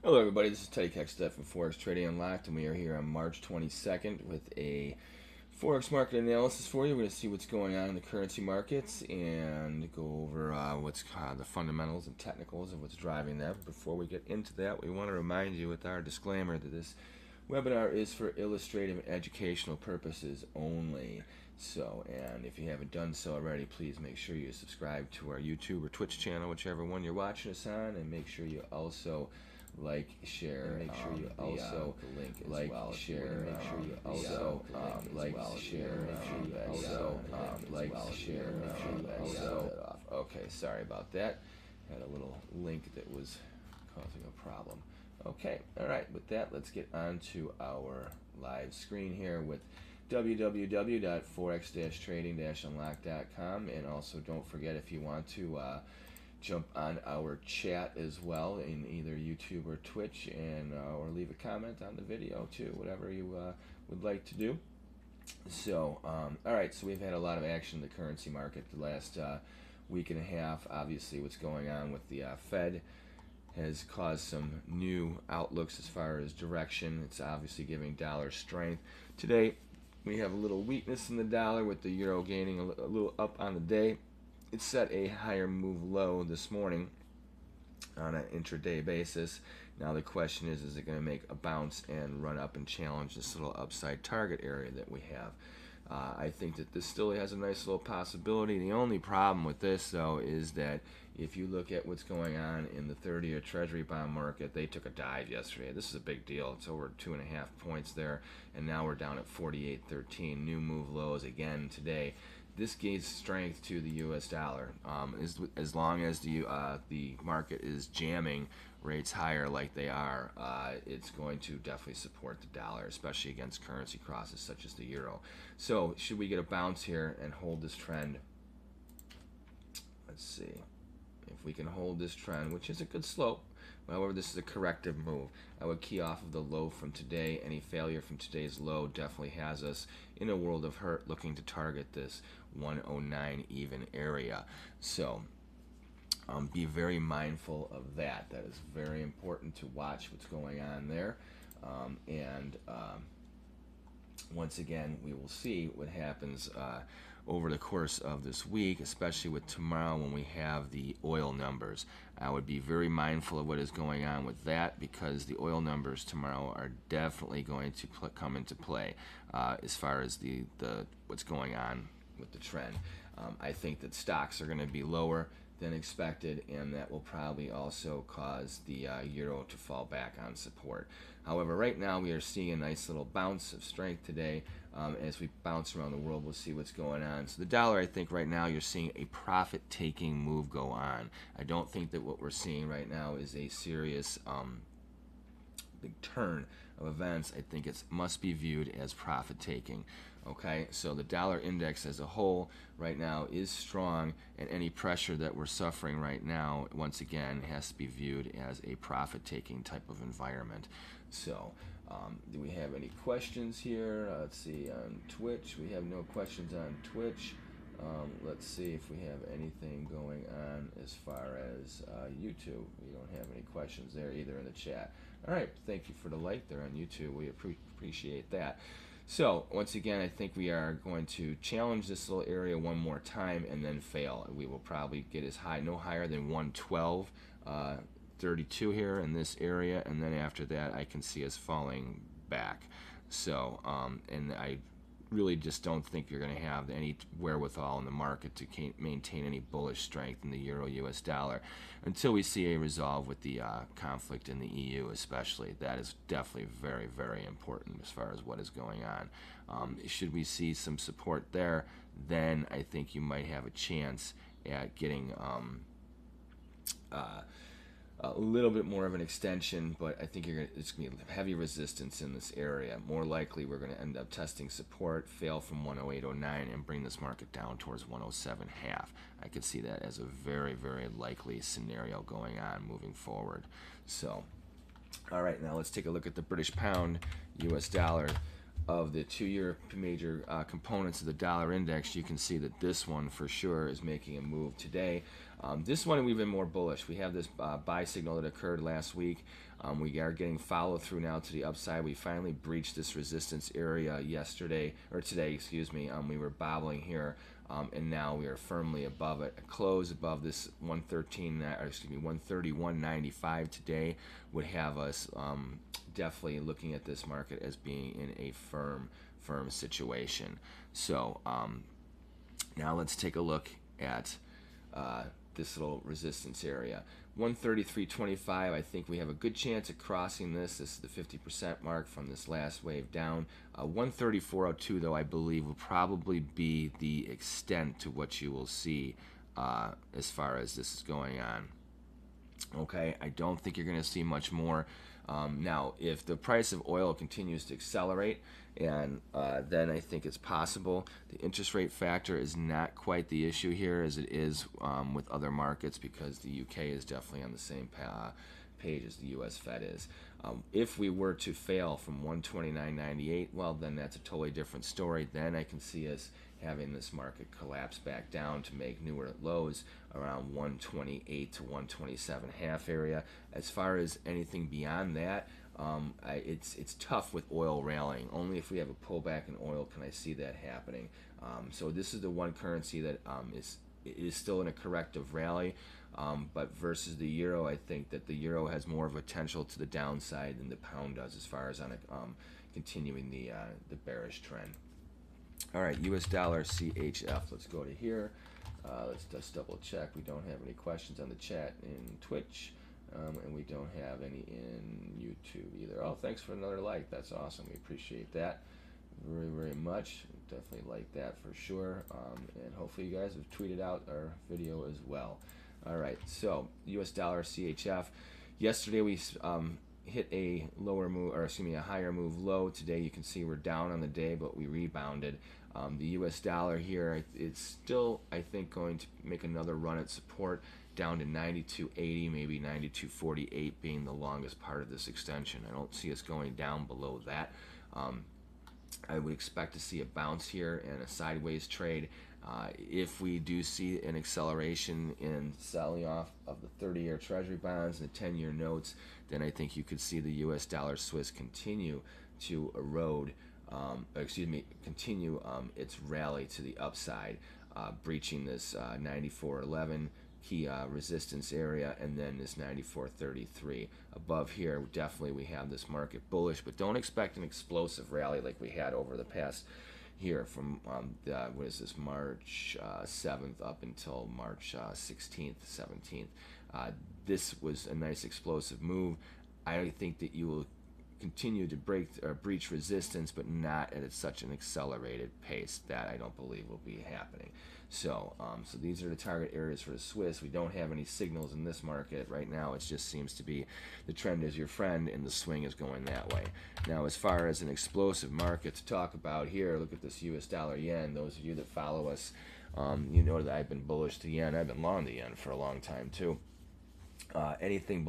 Hello everybody, this is Teddy Keckstead from Forex Trading Unlocked, and we are here on March 22nd with a Forex market analysis for you. We're going to see what's going on in the currency markets and go over what's the fundamentals and technicals of what's driving them. Before we get into that, we want to remind you with our disclaimer that this webinar is for illustrative and educational purposes only. So, and if you haven't done so already, please make sure you subscribe to our YouTube or Twitch channel, whichever one you're watching us on, and make sure you also like, share, make sure you also the link as like, well. Share, make sure you also like, share, make sure you also like, share, make sure you also. Okay, sorry about that. Had a little link that was causing a problem. Okay, all right. With that, let's get on to our live screen here with www.forex-trading-unlock.com, and also don't forget, if you want to jump on our chat as well in either YouTube or Twitch, and or leave a comment on the video too, whatever you would like to do. So, all right, so we've had a lot of action in the currency market the last week and a half. Obviously, what's going on with the Fed has caused some new outlooks as far as direction. It's obviously giving dollar strength. Today, we have a little weakness in the dollar with the euro gaining a little up on the day. It set a higher move low this morning on an intraday basis. Now the question is it going to make a bounce and run up and challenge this little upside target area that we have? I think that this still has a nice little possibility. The only problem with this, though, is that if you look at what's going on in the 30-year Treasury bond market, they took a dive yesterday. This is a big deal. It's over 2.5 points there, and now we're down at 48.13. New move lows again today. This gives strength to the U.S. dollar. As long as the market is jamming rates higher like they are, it's going to definitely support the dollar, especially against currency crosses such as the euro. So should we get a bounce here and hold this trend? Let's see if we can hold this trend, which is a good slope. However, this is a corrective move. I would key off of the low from today. Any failure from today's low definitely has us in a world of hurt, looking to target this 109 even area. So be very mindful of that. That is very important to watch what's going on there. Once again, we will see what happens over the course of this week, especially with tomorrow when we have the oil numbers. I would be very mindful of what is going on with that, because the oil numbers tomorrow are definitely going to come into play as far as the what's going on with the trend. I think that stocks are going to be lower than expected, and that will probably also cause the euro to fall back on support. However, right now we are seeing a nice little bounce of strength today. As we bounce around the world, we'll see what's going on. So the dollar, I think right now you're seeing a profit-taking move go on. I don't think that what we're seeing right now is a serious big turn of events. I think it must be viewed as profit-taking. Okay, so the dollar index as a whole right now is strong, and any pressure that we're suffering right now, once again, has to be viewed as a profit-taking type of environment. So, do we have any questions here? Let's see, on Twitch. We have no questions on Twitch. Let's see if we have anything going on as far as YouTube. We don't have any questions there either in the chat. All right, thank you for the like there on YouTube. We appreciate that. So, once again, I think we are going to challenge this little area one more time and then fail. We will probably get as high, no higher than 112.32 here in this area, and then after that I can see us falling back. So, and I really just don't think you're going to have any wherewithal in the market to maintain any bullish strength in the euro US dollar until we see a resolve with the conflict in the EU, especially. That is definitely very, very important as far as what is going on. Should we see some support there, then I think you might have a chance at getting a little bit more of an extension, but I think it's going to be heavy resistance in this area. More likely, we're going to end up testing support, fail from 108.09, and bring this market down towards 107.5. I could see that as a very, very likely scenario going on moving forward. So, all right, now let's take a look at the British pound, US dollar. Of the 2-year major components of the dollar index, you can see that this one for sure is making a move today. This one we've been more bullish. We have this buy signal that occurred last week. We are getting follow through now to the upside. We finally breached this resistance area yesterday, or today, excuse me. We were bobbling here, and now we are firmly above it. A close above this 131.95 today would have us definitely looking at this market as being in a firm situation. So now let's take a look at this little resistance area. 133.25, I think we have a good chance of crossing this. This is the 50% mark from this last wave down. 134.02, though, I believe will probably be the extent to what you will see as far as this is going on. Okay, I don't think you're going to see much more. Now, if the price of oil continues to accelerate, and then I think it's possible. The interest rate factor is not quite the issue here as it is with other markets, because the UK is definitely on the same page as the US Fed is. If we were to fail from 129.98, well, then that's a totally different story. Then I can see us having this market collapse back down to make newer lows around 128 to 127.5 area. As far as anything beyond that, it's tough with oil rallying. Only if we have a pullback in oil can I see that happening. So this is the one currency that is still in a corrective rally, but versus the euro, I think that the euro has more of a potential to the downside than the pound does as far as on continuing the bearish trend. All right, US dollar CHF. Let's go to here. Let's just double check. We don't have any questions on the chat in Twitch. And we don't have any in YouTube either. Oh, thanks for another like. That's awesome. We appreciate that very, very much. Definitely like that for sure. And hopefully you guys have tweeted out our video as well. All right, so US dollar CHF. Yesterday we hit a lower move, or excuse me, a higher move low. Today you can see we're down on the day, but we rebounded. The US dollar here, it's still, I think, going to make another run at support down to 92.80, maybe 92.48 being the longest part of this extension. I don't see us going down below that. I would expect to see a bounce here and a sideways trade. If we do see an acceleration in selling off of the 30-year Treasury bonds and the 10-year notes, then I think you could see the US dollar Swiss continue to erode, continue its rally to the upside, breaching this 94.11 key resistance area, and then this 94.33 above here. Definitely we have this market bullish, but don't expect an explosive rally like we had over the past here from what is this, March 7th up until March 16th, 17th. This was a nice explosive move. I think that you will continue to breach resistance, but not at such an accelerated pace. That I don't believe will be happening. So these are the target areas for the Swiss. We don't have any signals in this market right now. It just seems to be the trend is your friend, and the swing is going that way. Now, as far as an explosive market to talk about here, look at this US dollar yen. Those of you that follow us, you know that I've been bullish to yen. I've been long the yen for a long time too. Anything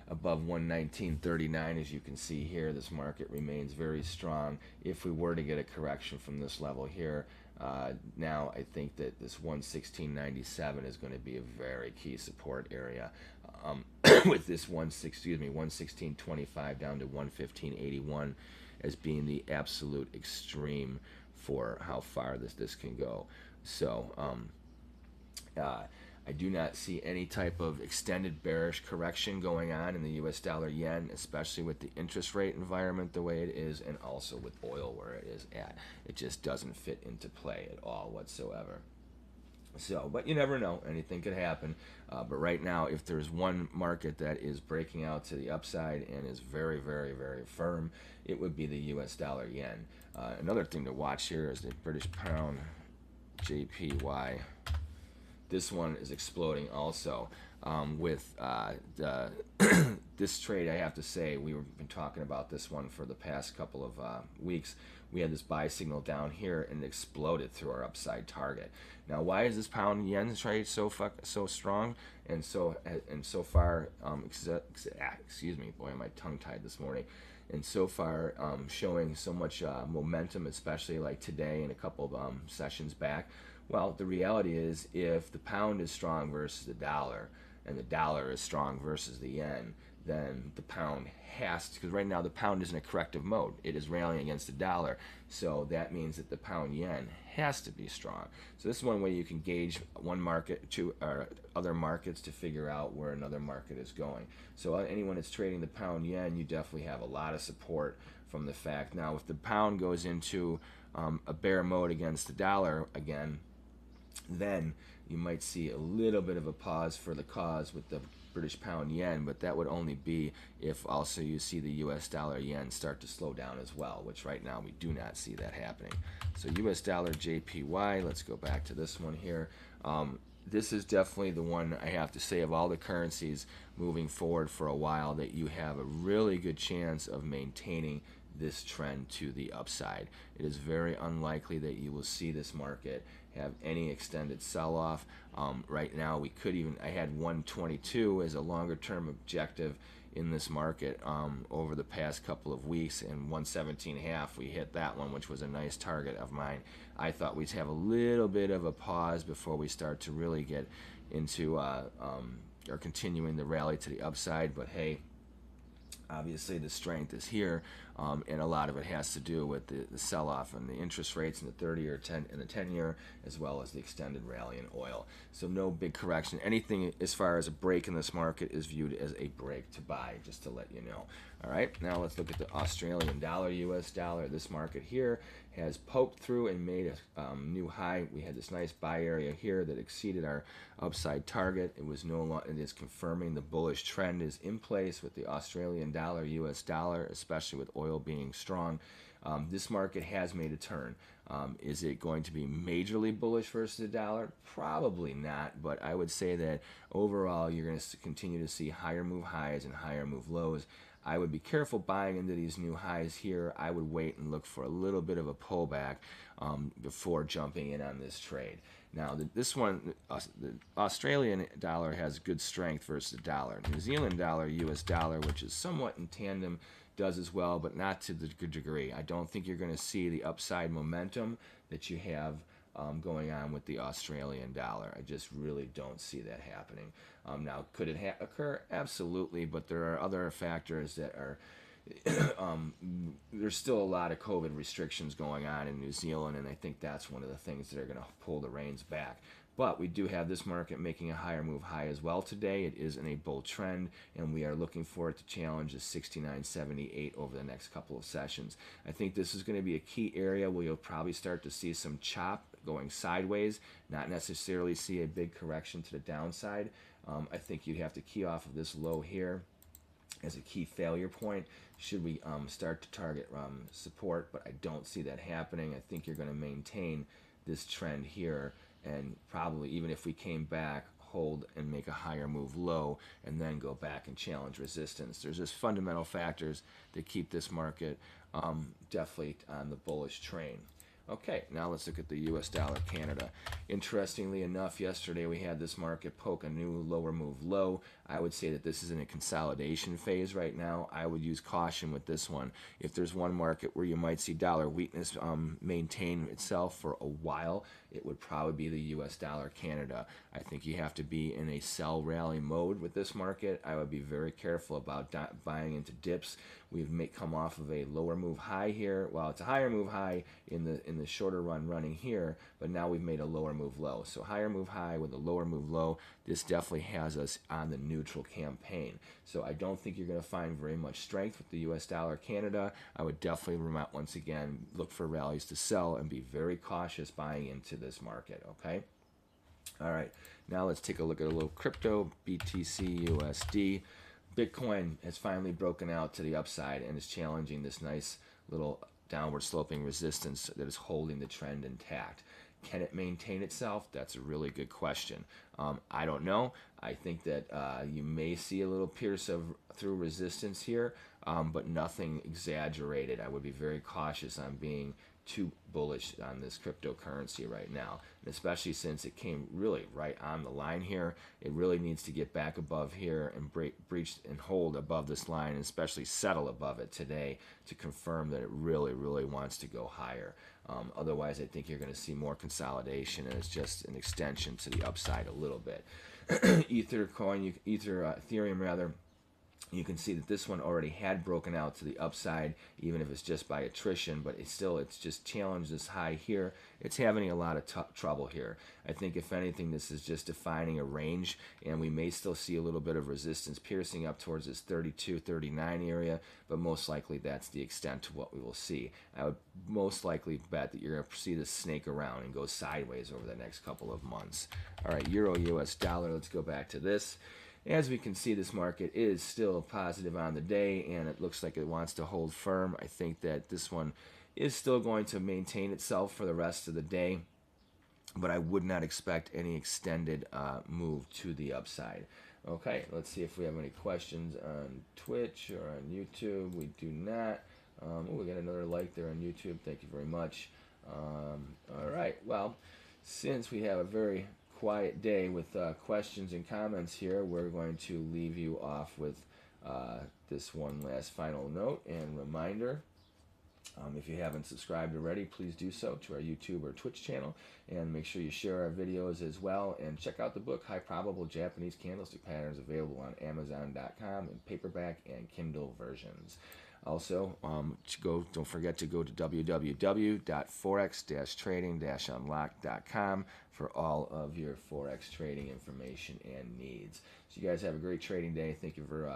above 119.39, as you can see here, this market remains very strong. If we were to get a correction from this level here, now I think that this 116.97 is going to be a very key support area, with this 116.25 down to 115.81 as being the absolute extreme for how far this can go. So I do not see any type of extended bearish correction going on in the US dollar yen, especially with the interest rate environment the way it is, and also with oil where it is at. It just doesn't fit into play at all whatsoever. So, but you never know, anything could happen. But right now, if there's one market that is breaking out to the upside and is very, very, very firm, it would be the US dollar yen. Another thing to watch here is the British pound JPY. This one is exploding also. With this trade, I have to say, we've been talking about this one for the past couple of weeks. We had this buy signal down here and it exploded through our upside target. Now, why is this pound yen trade so strong and so far? Excuse me, boy, my tongue tied this morning. And so far, showing so much momentum, especially like today and a couple of sessions back. Well, the reality is, if the pound is strong versus the dollar, and the dollar is strong versus the yen, then the pound has to, because right now the pound is in a corrective mode. It is rallying against the dollar. So that means that the pound yen has to be strong. So this is one way you can gauge one market to or other markets to figure out where another market is going. So anyone that's trading the pound yen, you definitely have a lot of support from the fact. Now, if the pound goes into a bear mode against the dollar again, then you might see a little bit of a pause for the cause with the British pound yen, but that would only be if also you see the US dollar yen start to slow down as well, which right now we do not see that happening. So US dollar JPY, let's go back to this one here. This is definitely the one, I have to say, of all the currencies moving forward for a while, that you have a really good chance of maintaining this trend to the upside. It is very unlikely that you will see this market have any extended sell-off. Right now, we could even, I had 122 as a longer term objective in this market over the past couple of weeks, and 117.5, we hit that one, which was a nice target of mine. I thought we'd have a little bit of a pause before we start to really get into or continuing the rally to the upside, but hey, obviously the strength is here, and a lot of it has to do with the sell-off and the interest rates in the 30-year and the 10-year, as well as the extended rally in oil. So no big correction. Anything as far as a break in this market is viewed as a break to buy, just to let you know. All right, now let's look at the Australian dollar, US dollar. This market here has poked through and made a new high. We had this nice buy area here that exceeded our upside target. It was no longer, it is confirming the bullish trend is in place with the Australian dollar, US dollar, especially with oil being strong. This market has made a turn. Is it going to be majorly bullish versus the dollar? Probably not, but I would say that overall you're going to continue to see higher move highs and higher move lows. I would be careful buying into these new highs here. I would wait and look for a little bit of a pullback before jumping in on this trade. Now, this one, the Australian dollar has good strength versus the dollar. New Zealand dollar, US dollar, which is somewhat in tandem, does as well, but not to the degree. I don't think you're going to see the upside momentum that you have going on with the Australian dollar. I just really don't see that happening. Now, could it occur? Absolutely, but there are other factors that are there's still a lot of COVID restrictions going on in New Zealand, and I think that's one of the things that are going to pull the reins back. But we do have this market making a higher move high as well today. It is in a bull trend, and we are looking for it to challenge the 69.78 over the next couple of sessions. I think this is going to be a key area where you'll probably start to see some chop going sideways, not necessarily see a big correction to the downside. I think you'd have to key off of this low here as a key failure point should we start to target support, but I don't see that happening. I think you're going to maintain this trend here, and probably even if we came back, hold and make a higher move low and then go back and challenge resistance. There's just fundamental factors that keep this market definitely on the bullish train. Okay, now let's look at the US dollar Canada. Interestingly enough, yesterday we had this market poke a new lower move low. I would say that this is in a consolidation phase right now. I would use caution with this one. If there's one market where you might see dollar weakness maintain itself for a while, it would probably be the US dollar Canada. I think you have to be in a sell rally mode with this market. I would be very careful about buying into dips. We've come off of a lower move high here. Well, it's a higher move high in the shorter run running here, but now we've made a lower move low. So higher move high with a lower move low, this definitely has us on the neutral campaign. So I don't think you're going to find very much strength with the US dollar Canada. I would definitely, once again, look for rallies to sell and be very cautious buying into this market, okay? All right, now let's take a look at a little crypto, BTC USD. Bitcoin has finally broken out to the upside and is challenging this nice little downward sloping resistance that is holding the trend intact. Can it maintain itself? That's a really good question. I don't know. I think that you may see a little pierce through resistance here, but nothing exaggerated. I would be very cautious on being too bullish on this cryptocurrency right now, and especially since it came really right on the line here. It really needs to get back above here and breach and hold above this line, and especially settle above it today to confirm that it really wants to go higher. Otherwise, I think you're going to see more consolidation, and it's just an extension to the upside a little bit. Ethereum rather, You can see that this one already had broken out to the upside, even if it's just by attrition, but it's just challenged this high here. It's having a lot of trouble here. I think if anything, this is just defining a range, and we may still see a little bit of resistance piercing up towards this 32, 39 area, but most likely that's the extent to what we will see. I would most likely bet that you're going to see this snake around and go sideways over the next couple of months. All right, Euro US dollar, let's go back to this. As we can see, this market is still positive on the day, and it looks like it wants to hold firm. I think that this one is still going to maintain itself for the rest of the day, but I would not expect any extended move to the upside. Okay, let's see if we have any questions on Twitch or on YouTube. We do not. We got another like there on YouTube. Thank you very much. All right, well, since we have a very quiet day with questions and comments here, we're going to leave you off with this one last final note and reminder. If you haven't subscribed already, please do so to our YouTube or Twitch channel, and make sure you share our videos as well, and check out the book High Probable Japanese Candlestick Patterns, available on Amazon.com in paperback and Kindle versions. Also, don't forget to go to www.forex-trading-unlocked.com for all of your Forex trading information and needs. So you guys have a great trading day. Thank you for